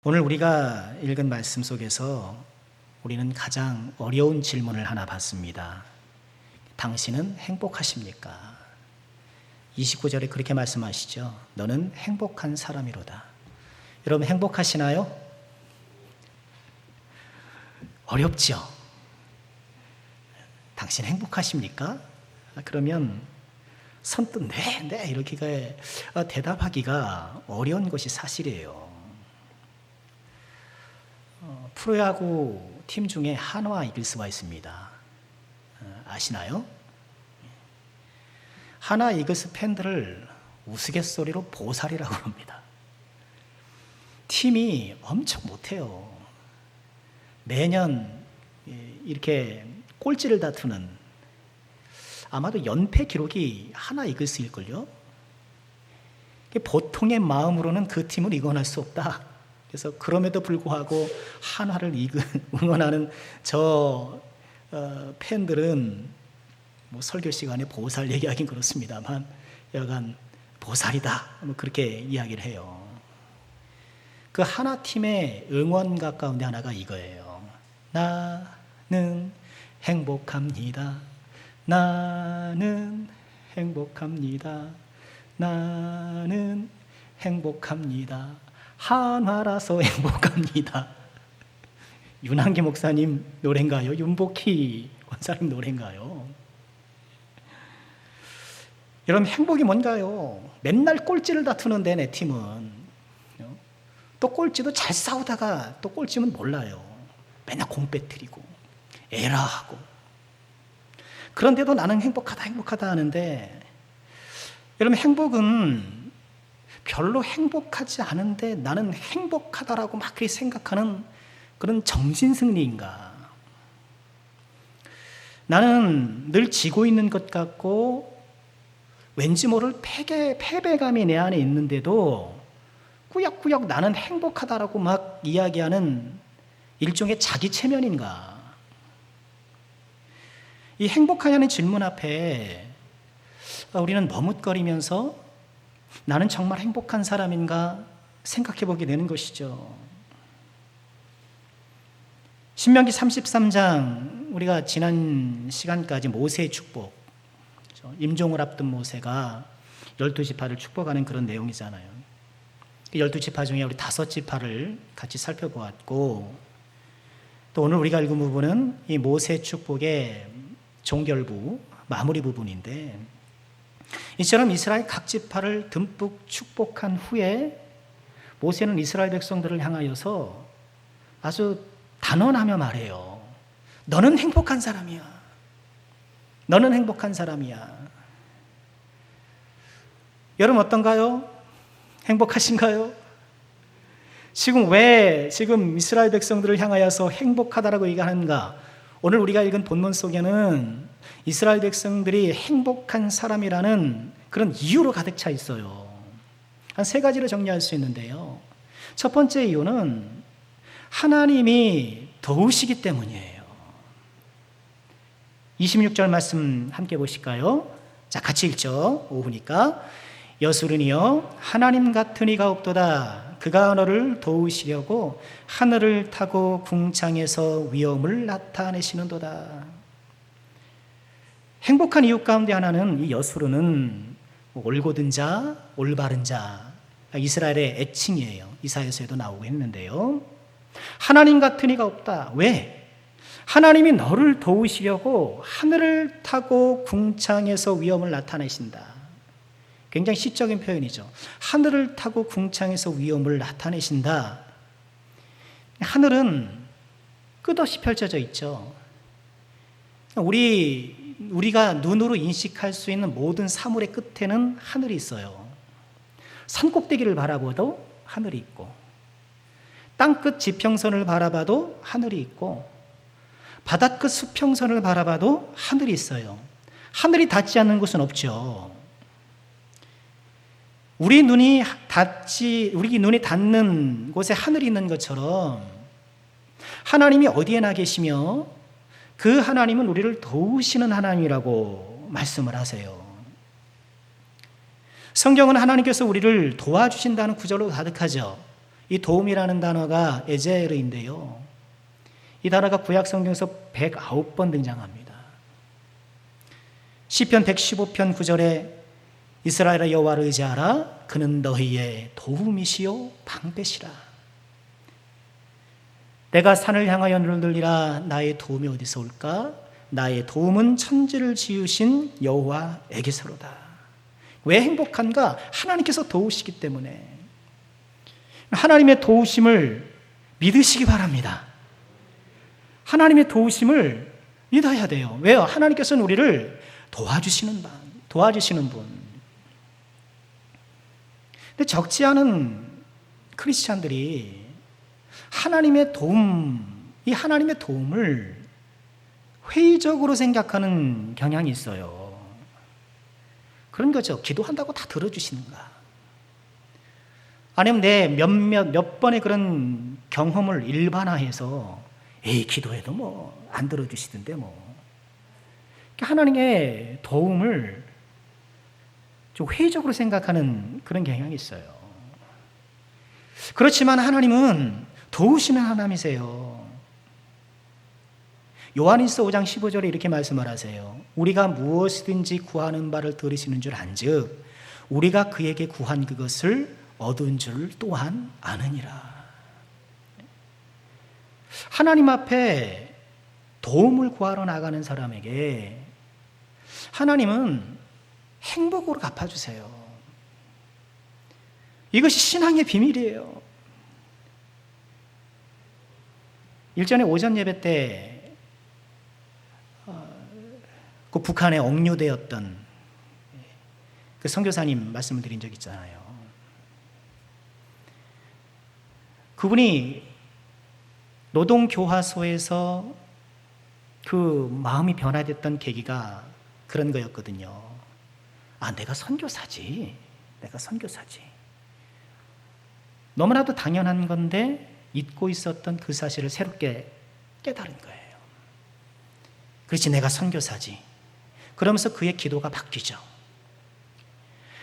오늘 우리가 읽은 말씀 속에서 우리는 가장 어려운 질문을 하나 받습니다. 당신은 행복하십니까? 29절에 그렇게 말씀하시죠. 너는 행복한 사람이로다. 여러분 행복하시나요? 어렵죠? 당신 행복하십니까? 그러면 선뜻 네 이렇게 대답하기가 어려운 것이 사실이에요. 프로야구 팀 중에 한화 이글스가 있습니다. 아시나요? 한화 이글스 팬들을 우스갯소리로 보살이라고 합니다. 팀이 엄청 못해요. 매년 이렇게 꼴찌를 다투는, 아마도 연패 기록이 한화 이글스일걸요. 보통의 마음으로는 그 팀을 응원할 수 없다. 그래서 그럼에도 불구하고 한화를 응원하는 저 팬들은 뭐 설교 시간에 보살 얘기하긴 그렇습니다만 여간 보살이다 그렇게 이야기를 해요. 그 하나 팀의 응원가 가운데 하나가 이거예요. 나는 행복합니다. 나는 행복합니다. 나는 행복합니다. 한화라서 행복합니다. 윤한기 목사님 노래인가요? 윤복희 권사님 노래인가요? 여러분 행복이 뭔가요? 맨날 꼴찌를 다투는데 내 팀은 또 꼴찌도 잘 싸우다가 또 꼴찌면 몰라요. 맨날 공 빼뜨리고 에라하고. 그런데도 나는 행복하다 하는데, 여러분 행복은 별로 행복하지 않은데 나는 행복하다라고 막 그렇게 생각하는 그런 정신승리인가? 나는 늘 지고 있는 것 같고 왠지 모를 패배감이 내 안에 있는데도 꾸역꾸역 나는 행복하다라고 막 이야기하는 일종의 자기 체면인가? 이 행복하냐는 질문 앞에 우리는 머뭇거리면서 나는 정말 행복한 사람인가 생각해 보게 되는 것이죠. 신명기 33장, 우리가 지난 시간까지 모세의 축복, 임종을 앞둔 모세가 12지파를 축복하는 그런 내용이잖아요. 12지파 중에 우리 5지파를 같이 살펴보았고, 또 오늘 우리가 읽은 부분은 이 모세 축복의 종결부, 마무리 부분인데, 이처럼 이스라엘 각 지파를 듬뿍 축복한 후에 모세는 이스라엘 백성들을 향하여서 아주 단언하며 말해요. 너는 행복한 사람이야. 너는 행복한 사람이야. 여러분 어떤가요? 행복하신가요? 왜 이스라엘 백성들을 향하여서 행복하다라고 얘기하는가? 오늘 우리가 읽은 본문 속에는 이스라엘 백성들이 행복한 사람이라는 그런 이유로 가득 차 있어요. 한 3가지로 정리할 수 있는데요. 첫 번째 이유는 하나님이 도우시기 때문이에요. 26절 말씀 함께 보실까요? 자, 같이 읽죠. 오후니까. 여수르니여 하나님 같은 이가 없도다. 그가 너를 도우시려고 하늘을 타고 궁창에서 위엄을 나타내시는도다. 행복한 이유 가운데 하나는 이 여수르는 올곧은 자, 올바른 자, 이스라엘의 애칭이에요. 이사야서에도 나오고 했는데요. 하나님 같은 이가 없다. 왜? 하나님이 너를 도우시려고 하늘을 타고 궁창에서 위엄을 나타내신다. 굉장히 시적인 표현이죠. 하늘을 타고 궁창에서 위엄을 나타내신다. 하늘은 끝없이 펼쳐져 있죠. 우리가 눈으로 인식할 수 있는 모든 사물의 끝에는 하늘이 있어요. 산 꼭대기를 바라봐도 하늘이 있고, 땅끝 지평선을 바라봐도 하늘이 있고, 바닷끝 수평선을 바라봐도 하늘이 있어요. 하늘이 닿지 않는 곳은 없죠. 우리 눈이 닿는 곳에 하늘이 있는 것처럼 하나님이 어디에나 계시며 그 하나님은 우리를 도우시는 하나님이라고 말씀을 하세요. 성경은 하나님께서 우리를 도와주신다는 구절로 가득하죠. 이 도움이라는 단어가 에제르인데요. 이 단어가 구약 성경에서 109번 등장합니다. 시편 115편 9절에 이스라엘의 여호와를 의지하라. 그는 너희의 도움이시요 방패시라. 내가 산을 향하여 눈을 들리라. 나의 도움이 어디서 올까? 나의 도움은 천지를 지으신 여호와에게서로다. 왜 행복한가? 하나님께서 도우시기 때문에. 하나님의 도우심을 믿으시기 바랍니다. 하나님의 도우심을 믿어야 돼요. 왜요? 하나님께서는 우리를 도와주시는 분. 근데 적지 않은 크리스찬들이 하나님의 도움을 회의적으로 생각하는 경향이 있어요. 그런 거죠. 기도한다고 다 들어주시는가? 아니면 내 몇 번의 그런 경험을 일반화해서 기도해도 뭐 안 들어주시던데 뭐. 하나님의 도움을 좀 회의적으로 생각하는 그런 경향이 있어요. 그렇지만 하나님은 도우시는 하나님이세요. 요한일서 5장 15절에 이렇게 말씀을 하세요. 우리가 무엇이든지 구하는 바를 들으시는 줄 안즉 우리가 그에게 구한 그것을 얻은 줄 또한 아느니라. 하나님 앞에 도움을 구하러 나가는 사람에게 하나님은 행복으로 갚아주세요. 이것이 신앙의 비밀이에요. 일전에 오전 예배 때 그 북한에 억류되었던 그 선교사님 말씀을 드린 적 있잖아요. 그분이 노동교화소에서 그 마음이 변화됐던 계기가 그런 거였거든요. 내가 선교사지. 너무나도 당연한 건데 잊고 있었던 그 사실을 새롭게 깨달은 거예요. 그렇지, 내가 선교사지. 그러면서 그의 기도가 바뀌죠.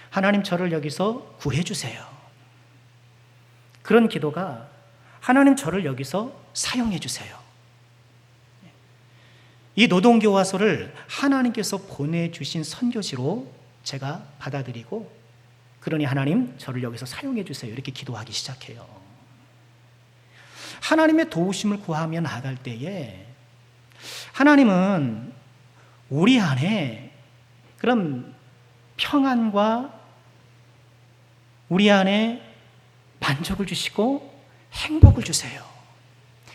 하나님, 저를 여기서 구해주세요. 그런 기도가 하나님, 저를 여기서 사용해주세요. 이 노동교화소를 하나님께서 보내주신 선교지로 제가 받아들이고, 그러니 하나님, 저를 여기서 사용해주세요. 이렇게 기도하기 시작해요. 하나님의 도우심을 구하며 나아갈 때에 하나님은 우리 안에 그런 평안과 우리 안에 만족을 주시고 행복을 주세요.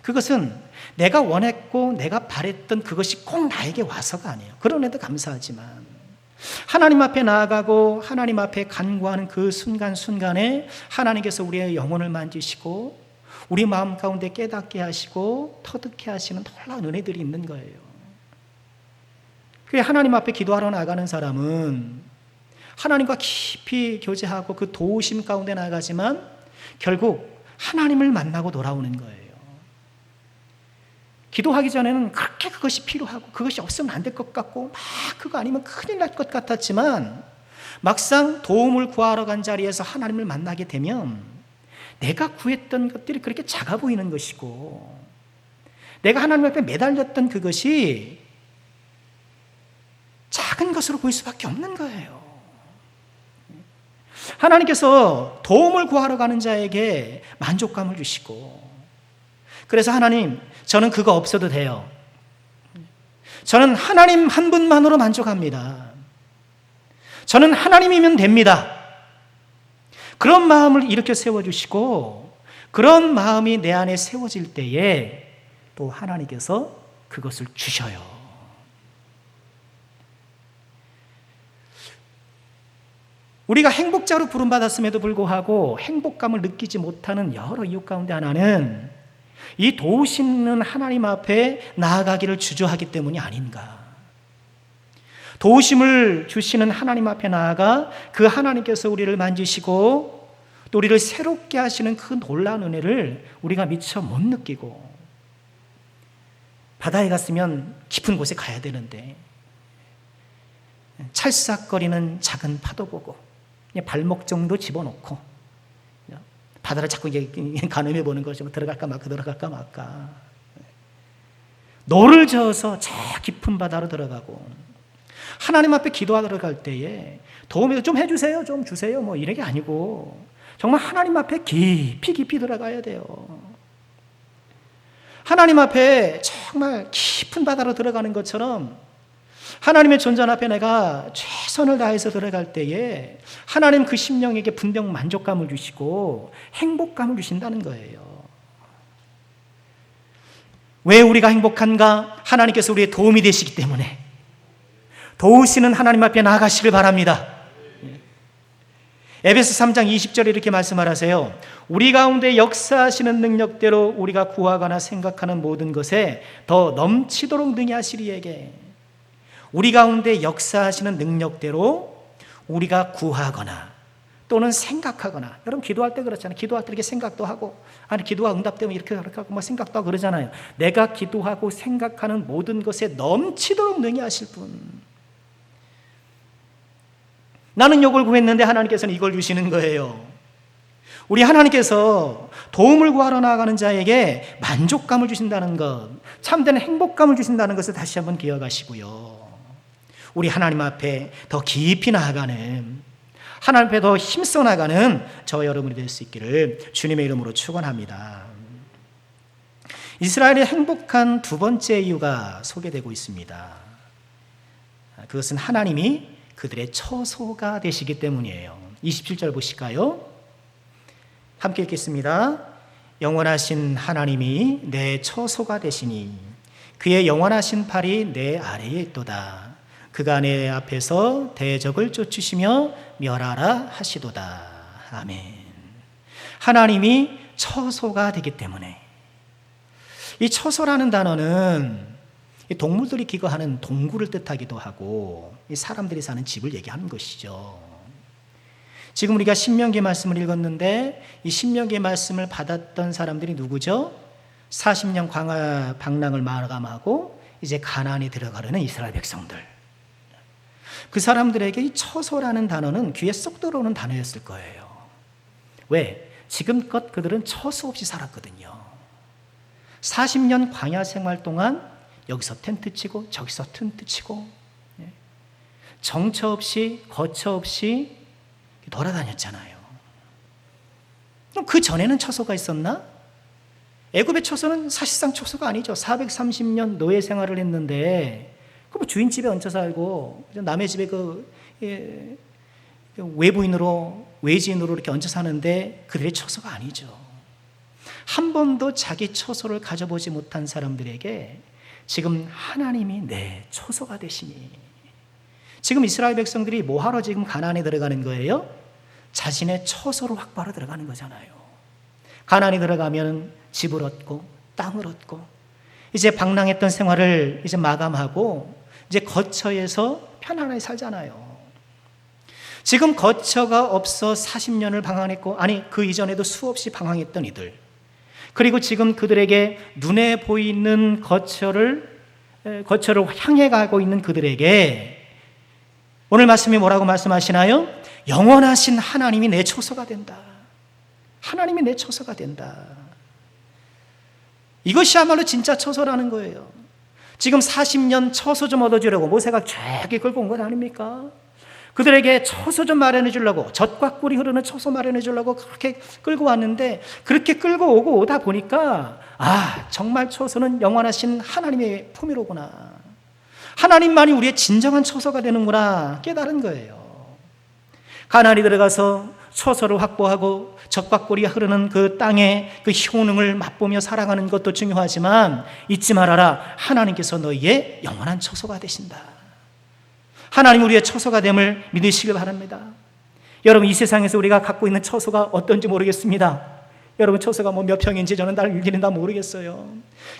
그것은 내가 원했고 내가 바랬던 그것이 꼭 나에게 와서가 아니에요. 그런데도 감사하지만 하나님 앞에 나아가고 하나님 앞에 간구하는 그 순간순간에 하나님께서 우리의 영혼을 만지시고 우리 마음 가운데 깨닫게 하시고 터득케 하시는 놀라운 은혜들이 있는 거예요. 그게 하나님 앞에 기도하러 나가는 사람은 하나님과 깊이 교제하고 그 도우심 가운데 나가지만 결국 하나님을 만나고 돌아오는 거예요. 기도하기 전에는 그렇게 그것이 필요하고 그것이 없으면 안 될 것 같고 막 그거 아니면 큰일 날 것 같았지만 막상 도움을 구하러 간 자리에서 하나님을 만나게 되면 내가 구했던 것들이 그렇게 작아 보이는 것이고 내가 하나님 앞에 매달렸던 그것이 작은 것으로 보일 수밖에 없는 거예요. 하나님께서 도움을 구하러 가는 자에게 만족감을 주시고 그래서 하나님, 저는 그거 없어도 돼요. 저는 하나님 한 분만으로 만족합니다. 저는 하나님이면 됩니다. 그런 마음을 일으켜 세워주시고 그런 마음이 내 안에 세워질 때에 또 하나님께서 그것을 주셔요. 우리가 행복자로 부름받았음에도 불구하고 행복감을 느끼지 못하는 여러 이유 가운데 하나는 이 도우시는 하나님 앞에 나아가기를 주저하기 때문이 아닌가. 도우심을 주시는 하나님 앞에 나아가 그 하나님께서 우리를 만지시고 또 우리를 새롭게 하시는 그 놀라운 은혜를 우리가 미처 못 느끼고 바다에 갔으면 깊은 곳에 가야 되는데 찰싹거리는 작은 파도 보고 발목 정도 집어넣고 바다를 자꾸 이제 가늠해 보는 거죠. 들어갈까 말까, 들어갈까 말까. 노를 저어서 저 깊은 바다로 들어가고, 하나님 앞에 기도하러 갈 때에 도움을 좀 해주세요, 좀 주세요, 뭐 이런 게 아니고 정말 하나님 앞에 깊이 들어가야 돼요. 하나님 앞에 정말 깊은 바다로 들어가는 것처럼 하나님의 존재 앞에 내가 최선을 다해서 들어갈 때에 하나님 그 심령에게 분명 만족감을 주시고 행복감을 주신다는 거예요. 왜 우리가 행복한가? 하나님께서 우리의 도움이 되시기 때문에 도우시는 하나님 앞에 나아가시길 바랍니다. 에베소 3장 20절에 이렇게 말씀하세요. 우리 가운데 역사하시는 능력대로 우리가 구하거나 생각하는 모든 것에 더 넘치도록 능히 하시리에게. 우리 가운데 역사하시는 능력대로 우리가 구하거나 또는 생각하거나, 여러분 기도할 때 그렇잖아요. 기도할 때 이렇게 생각도 하고, 아니 기도가 응답되면 이렇게 하고 뭐 생각도 하고 그러잖아요. 내가 기도하고 생각하는 모든 것에 넘치도록 능히 하실 분. 나는 이걸 구했는데 하나님께서는 이걸 주시는 거예요. 우리 하나님께서 도움을 구하러 나아가는 자에게 만족감을 주신다는 것, 참된 행복감을 주신다는 것을 다시 한번 기억하시고요. 우리 하나님 앞에 더 깊이 나아가는, 하나님 앞에 더 힘써 나가는 저와 여러분이 될 수 있기를 주님의 이름으로 축원합니다. 이스라엘의 행복한 두 번째 이유가 소개되고 있습니다. 그것은 하나님이 그들의 처소가 되시기 때문이에요. 27절 보실까요? 함께 읽겠습니다. 영원하신 하나님이 내 처소가 되시니 그의 영원하신 팔이 내 아래에 있도다. 그가 내 앞에서 대적을 쫓으시며 멸하라 하시도다. 아멘. 하나님이 처소가 되기 때문에, 이 처소라는 단어는 동물들이 기거하는 동굴을 뜻하기도 하고 사람들이 사는 집을 얘기하는 것이죠. 지금 우리가 신명기 말씀을 읽었는데 이 신명기 말씀을 받았던 사람들이 누구죠? 40년 광야 방랑을 마감하고 이제 가나안에 들어가려는 이스라엘 백성들. 그 사람들에게 이 처소라는 단어는 귀에 쏙 들어오는 단어였을 거예요. 왜? 지금껏 그들은 처소 없이 살았거든요. 40년 광야 생활 동안 여기서 텐트 치고 저기서 텐트 치고 정처 없이 거처 없이 돌아다녔잖아요. 그럼 그 전에는 처소가 있었나? 애굽의 처소는 사실상 처소가 아니죠. 430년 노예 생활을 했는데 그 주인 집에 얹혀 살고 남의 집에 외부인으로 외지인으로 이렇게 얹혀 사는데 그들의 처소가 아니죠. 한 번도 자기 처소를 가져보지 못한 사람들에게 지금 하나님이 내 처소가 되시니, 지금 이스라엘 백성들이 뭐하러 지금 가나안에 들어가는 거예요? 자신의 처소를 확보하러 들어가는 거잖아요. 가나안에 들어가면 집을 얻고 땅을 얻고 이제 방랑했던 생활을 이제 마감하고 이제 거처에서 편안하게 살잖아요. 지금 거처가 없어 40년을 방황했고, 아니 그 이전에도 수없이 방황했던 이들, 그리고 지금 그들에게 눈에 보이는 거처를 향해 가고 있는 그들에게 오늘 말씀이 뭐라고 말씀하시나요? 영원하신 하나님이 내 처소가 된다. 하나님이 내 처소가 된다. 이것이야말로 진짜 처소라는 거예요. 지금 40년 처소 좀 얻어주려고 모세가 저기 끌고 온 것 아닙니까? 그들에게 처소 좀 마련해 주려고, 젖과 꿀이 흐르는 처소 마련해 주려고 그렇게 끌고 왔는데, 그렇게 끌고 오고 오다 보니까 정말 처소는 영원하신 하나님의 품위로구나, 하나님만이 우리의 진정한 처소가 되는구나 깨달은 거예요. 가나안에 들어가서 처소를 확보하고 젖과 꿀이 흐르는 그 땅의 그 효능을 맛보며 살아가는 것도 중요하지만 잊지 말아라, 하나님께서 너희의 영원한 처소가 되신다. 하나님 우리의 처소가 됨을 믿으시길 바랍니다. 여러분, 이 세상에서 우리가 갖고 있는 처소가 어떤지 모르겠습니다. 여러분, 처소가 몇 평인지 저는 일일이 다 모르겠어요.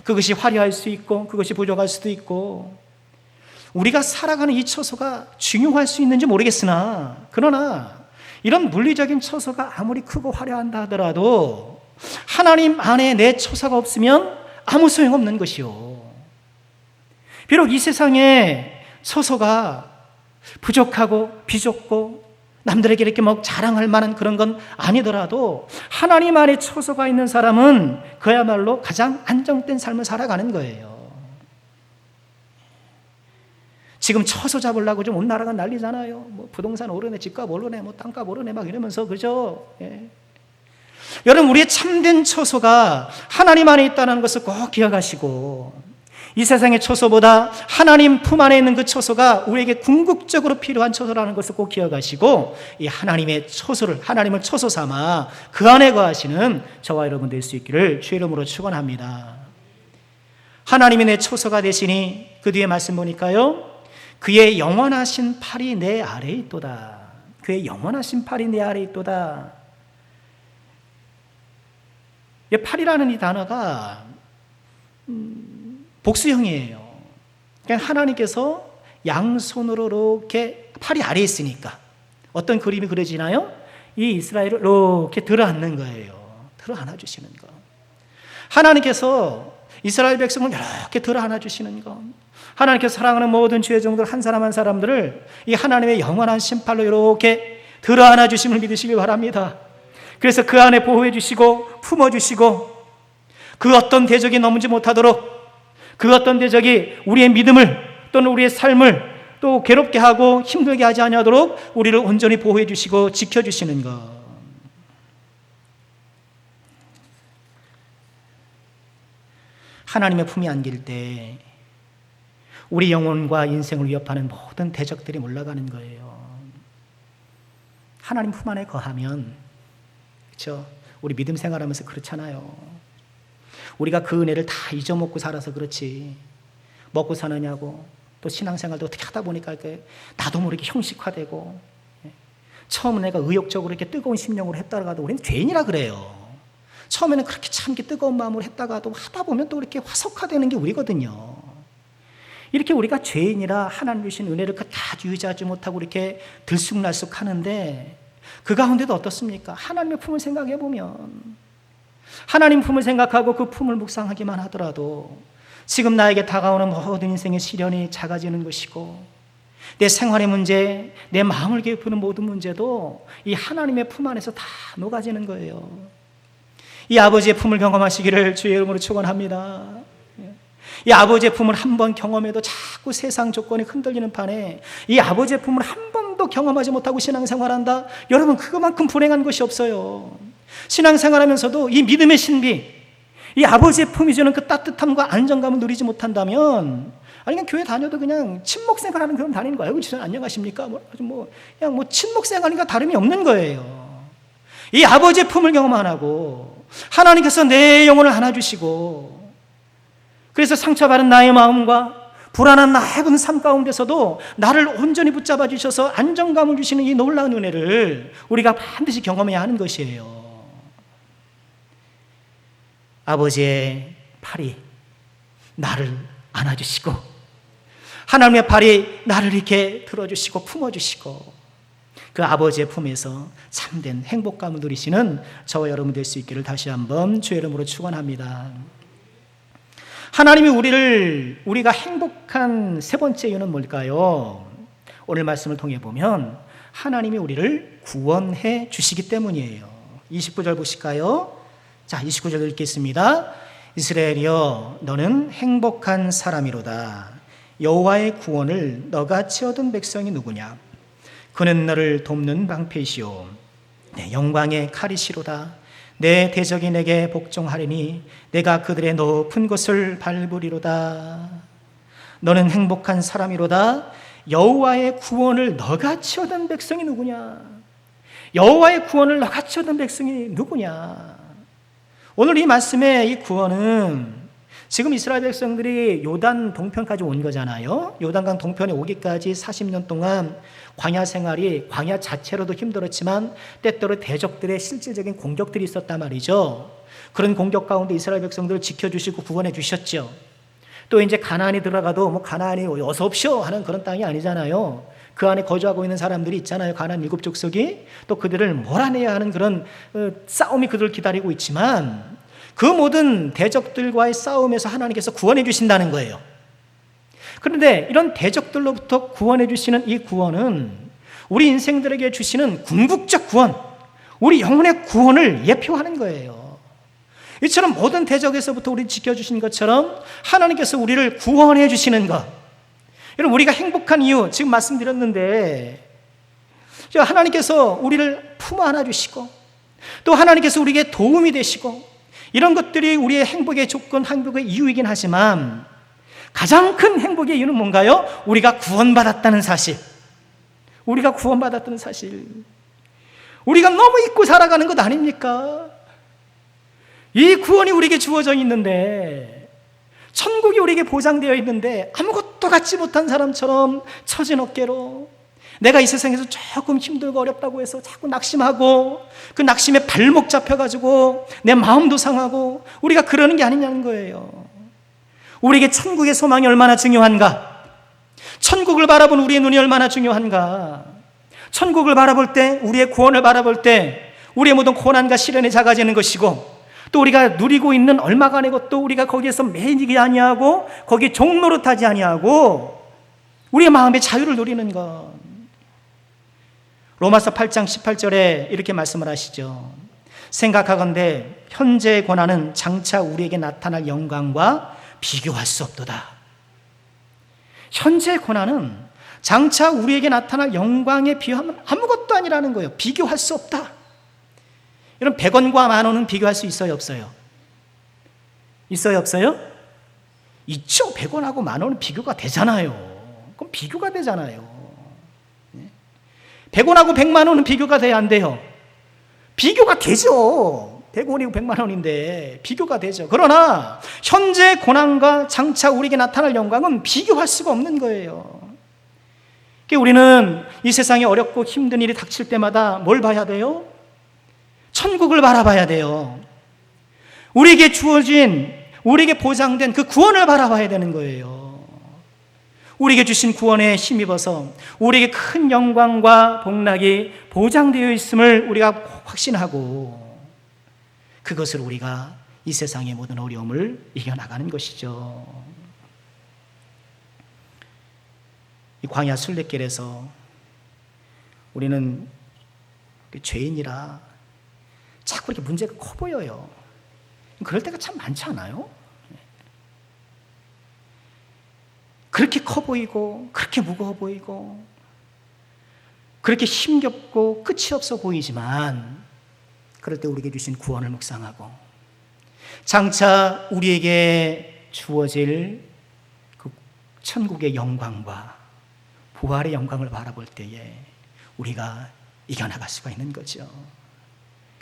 그것이 화려할 수 있고 그것이 부족할 수도 있고, 우리가 살아가는 이 처소가 중요할 수 있는지 모르겠으나, 그러나 이런 물리적인 처소가 아무리 크고 화려한다 하더라도 하나님 안에 내 처소가 없으면 아무 소용없는 것이요. 비록 이 세상에 처소가 부족하고 비좁고 남들에게 이렇게 뭐 자랑할 만한 그런 건 아니더라도 하나님 안에 처소가 있는 사람은 그야말로 가장 안정된 삶을 살아가는 거예요. 지금 처소 잡으려고 좀 온 나라가 난리잖아요. 뭐 부동산 오르네, 집값 오르네, 뭐 땅값 오르네 막 이러면서 그죠? 예. 여러분, 우리의 참된 처소가 하나님 안에 있다는 것을 꼭 기억하시고, 이 세상의 처소보다 하나님 품 안에 있는 그 처소가 우리에게 궁극적으로 필요한 처소라는 것을 꼭 기억하시고, 이 하나님의 처소를, 하나님을 처소 삼아 그 안에 거하시는 저와 여러분 될 수 있기를 주의 이름으로 축원합니다. 하나님이 내 처소가 되시니, 그 뒤에 말씀 보니까요, 그의 영원하신 팔이 내 아래에 있도다. 그의 영원하신 팔이 내 아래에 있도다. 이 팔이라는 이 단어가 복수형이에요. 그러니까 하나님께서 양손으로 이렇게 팔이 아래에 있으니까 어떤 그림이 그려지나요? 이 이스라엘을 이렇게 들어안는 거예요. 들어안아 주시는 거. 하나님께서 이스라엘 백성을 이렇게 들어안아 주시는 거. 하나님께서 사랑하는 모든 주의 종들 한 사람 한 사람들을 이 하나님의 영원한 심팔로 이렇게 들어안아 주심을 믿으시기 바랍니다. 그래서 그 안에 보호해 주시고 품어 주시고, 그 어떤 대적이 넘지 못하도록, 그 어떤 대적이 우리의 믿음을 또는 우리의 삶을 또 괴롭게 하고 힘들게 하지 아니하도록 우리를 온전히 보호해 주시고 지켜 주시는 것. 하나님의 품에 안길 때 우리 영혼과 인생을 위협하는 모든 대적들이 몰려가는 거예요. 하나님 품 안에 거하면, 그렇죠? 우리 믿음 생활하면서 그렇잖아요. 우리가 그 은혜를 다 잊어먹고 살아서 그렇지, 먹고 사느냐고, 또 신앙생활도 어떻게 하다 보니까 나도 모르게 형식화되고, 처음은 내가 의욕적으로 이렇게 뜨거운 심령으로 했다가도 우리는 죄인이라 그래요. 처음에는 그렇게 참 뜨거운 마음으로 했다가도 하다 보면 또 이렇게 화석화되는 게 우리거든요. 이렇게 우리가 죄인이라 하나님 주신 은혜를 다 유지하지 못하고 이렇게 들쑥날쑥 하는데, 그 가운데도 어떻습니까? 하나님의 품을 생각해 보면, 하나님 품을 생각하고 그 품을 묵상하기만 하더라도 지금 나에게 다가오는 모든 인생의 시련이 작아지는 것이고, 내 생활의 문제, 내 마음을 괴롭히는 모든 문제도 이 하나님의 품 안에서 다 녹아지는 거예요. 이 아버지의 품을 경험하시기를 주의 이름으로 축원합니다. 이 아버지의 품을 한 번 경험해도 자꾸 세상 조건이 흔들리는 판에 이 아버지의 품을 한 번도 경험하지 못하고 신앙생활한다? 여러분, 그거만큼 불행한 것이 없어요. 신앙생활하면서도 이 믿음의 신비, 이 아버지의 품이 주는 그 따뜻함과 안정감을 누리지 못한다면, 아니 그냥 교회 다녀도 그냥 친목생활하는 그런 다니는 거예요. 그렇죠? 안녕하십니까? 그냥 친목생활인가 다름이 없는 거예요. 이 아버지의 품을 경험 안 하고 하나님께서 내 영혼을 안아주시고, 그래서 상처받은 나의 마음과 불안한 나의 삶 가운데서도 나를 온전히 붙잡아 주셔서 안정감을 주시는 이 놀라운 은혜를 우리가 반드시 경험해야 하는 것이에요. 아버지의 팔이 나를 안아주시고, 하나님의 팔이 나를 이렇게 들어주시고 품어주시고, 그 아버지의 품에서 참된 행복감을 누리시는 저와 여러분 될 수 있기를 다시 한번 주의 이름으로 축원합니다. 하나님이 우리가 행복한 세 번째 이유는 뭘까요? 오늘 말씀을 통해 보면 하나님이 우리를 구원해 주시기 때문이에요. 29절 보실까요? 자, 29절 읽겠습니다. 이스라엘이여, 너는 행복한 사람이로다. 여호와의 구원을 너같이 얻은 백성이 누구냐? 그는 너를 돕는 방패시오, 내 영광의 칼이시로다. 내 대적이 내게 복종하리니 내가 그들의 높은 곳을 밟으리로다. 너는 행복한 사람이로다. 여호와의 구원을 너같이 얻은 백성이 누구냐? 여호와의 구원을 너같이 얻은 백성이 누구냐? 오늘 이 말씀의 이 구원은 지금 이스라엘 백성들이 요단 동편까지 온 거잖아요. 요단강 동편에 오기까지 40년 동안 광야 생활이, 광야 자체로도 힘들었지만 때때로 대적들의 실질적인 공격들이 있었단 말이죠. 그런 공격 가운데 이스라엘 백성들을 지켜주시고 구원해 주셨죠. 또 이제 가나안이 들어가도 가나안이 어서 옵시오 하는 그런 땅이 아니잖아요. 그 안에 거주하고 있는 사람들이 있잖아요. 가나안 7족속이. 또 그들을 몰아내야 하는 그런 싸움이 그들을 기다리고 있지만, 그 모든 대적들과의 싸움에서 하나님께서 구원해 주신다는 거예요. 그런데 이런 대적들로부터 구원해 주시는 이 구원은 우리 인생들에게 주시는 궁극적 구원, 우리 영혼의 구원을 예표하는 거예요. 이처럼 모든 대적에서부터 우리를 지켜주신 것처럼 하나님께서 우리를 구원해 주시는 것. 여러분, 우리가 행복한 이유 지금 말씀드렸는데, 하나님께서 우리를 품 안아주시고 또 하나님께서 우리에게 도움이 되시고, 이런 것들이 우리의 행복의 조건, 행복의 이유이긴 하지만 가장 큰 행복의 이유는 뭔가요? 우리가 구원받았다는 사실. 우리가 구원받았다는 사실. 우리가 너무 잊고 살아가는 것 아닙니까? 이 구원이 우리에게 주어져 있는데, 천국이 우리에게 보장되어 있는데 아무것도 갖지 못한 사람처럼 처진 어깨로 내가 이 세상에서 조금 힘들고 어렵다고 해서 자꾸 낙심하고, 그 낙심에 발목 잡혀가지고 내 마음도 상하고, 우리가 그러는 게 아니냐는 거예요. 우리에게 천국의 소망이 얼마나 중요한가, 천국을 바라본 우리의 눈이 얼마나 중요한가. 천국을 바라볼 때, 우리의 구원을 바라볼 때 우리의 모든 고난과 시련이 작아지는 것이고, 또 우리가 누리고 있는 얼마간의 것도 우리가 거기에서 매이지 아니하고 거기 종노릇하지 아니하고 우리의 마음의 자유를 누리는 것. 로마서 8장 18절에 이렇게 말씀을 하시죠. 생각하건대 현재의 고난은 장차 우리에게 나타날 영광과 비교할 수 없도다. 현재의 고난은 장차 우리에게 나타날 영광에 비하면 아무것도 아니라는 거예요. 비교할 수 없다. 여러분, 100원과 10,000원은 비교할 수 있어요, 없어요? 있어요, 없어요? 있죠. 100원하고 10,000원은 비교가 되잖아요. 그럼 비교가 되잖아요. 100원하고 100만 원은 비교가 돼야 안 돼요? 비교가 되죠. 100원이고 100만 원인데 비교가 되죠. 그러나 현재 고난과 장차 우리에게 나타날 영광은 비교할 수가 없는 거예요. 우리는 이 세상에 어렵고 힘든 일이 닥칠 때마다 뭘 봐야 돼요? 천국을 바라봐야 돼요. 우리에게 주어진, 우리에게 보장된 그 구원을 바라봐야 되는 거예요. 우리에게 주신 구원에 힘입어서 우리에게 큰 영광과 복락이 보장되어 있음을 우리가 확신하고, 그것을 우리가 이 세상의 모든 어려움을 이겨나가는 것이죠. 이 광야 순례길에서 우리는 죄인이라 자꾸 이렇게 문제가 커 보여요. 그럴 때가 참 많지 않아요? 그렇게 커 보이고, 그렇게 무거워 보이고, 그렇게 힘겹고 끝이 없어 보이지만, 그럴 때 우리에게 주신 구원을 묵상하고 장차 우리에게 주어질 그 천국의 영광과 부활의 영광을 바라볼 때에 우리가 이겨나갈 수가 있는 거죠.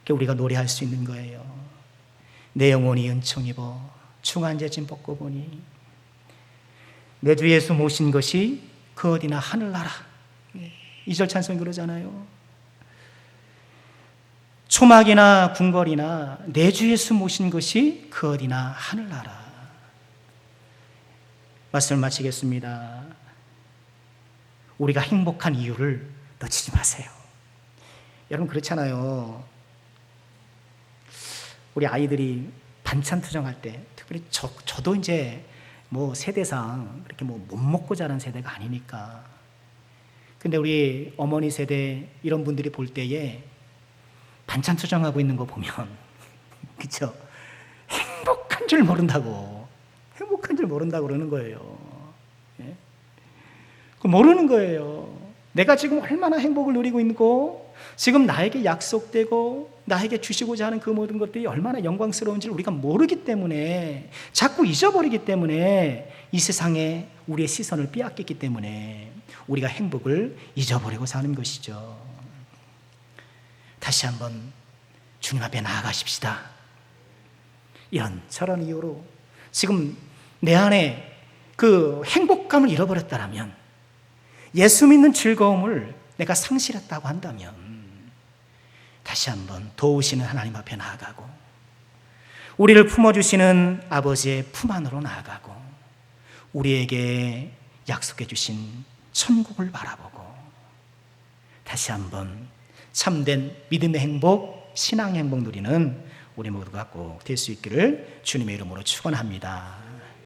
우리가 노래할 수 있는 거예요. 내 영혼이 은총 입어 중한제 짐 벗고 보니 내 주 예수 모신 것이 그 어디나 하늘나라. 2절 찬송 그러잖아요. 초막이나 궁궐이나 내 주 예수 모신 것이 그 어디나 하늘나라. 말씀을 마치겠습니다. 우리가 행복한 이유를 놓치지 마세요. 여러분, 그렇잖아요. 우리 아이들이 반찬 투정할 때, 특별히 저도 이제 뭐 세대상 그렇게 뭐 못 먹고 자란 세대가 아니니까. 근데 우리 어머니 세대 이런 분들이 볼 때에 반찬 투정하고 있는 거 보면 그렇죠? 행복한 줄 모른다고 그러는 거예요. 예? 모르는 거예요. 내가 지금 얼마나 행복을 누리고 있고, 지금 나에게 약속되고 나에게 주시고자 하는 그 모든 것들이 얼마나 영광스러운지를 우리가 모르기 때문에, 자꾸 잊어버리기 때문에, 이 세상에 우리의 시선을 빼앗겼기 때문에 우리가 행복을 잊어버리고 사는 것이죠. 다시 한번 주님 앞에 나아가십시다. 이런저런 이유로 지금 내 안에 그 행복감을 잃어버렸다면, 예수 믿는 즐거움을 내가 상실했다고 한다면, 다시 한번 도우시는 하나님 앞에 나아가고, 우리를 품어주시는 아버지의 품 안으로 나아가고, 우리에게 약속해 주신 천국을 바라보고, 다시 한번 참된 믿음의 행복, 신앙의 행복 누리는 우리 모두가 꼭 될 수 있기를 주님의 이름으로 축원합니다.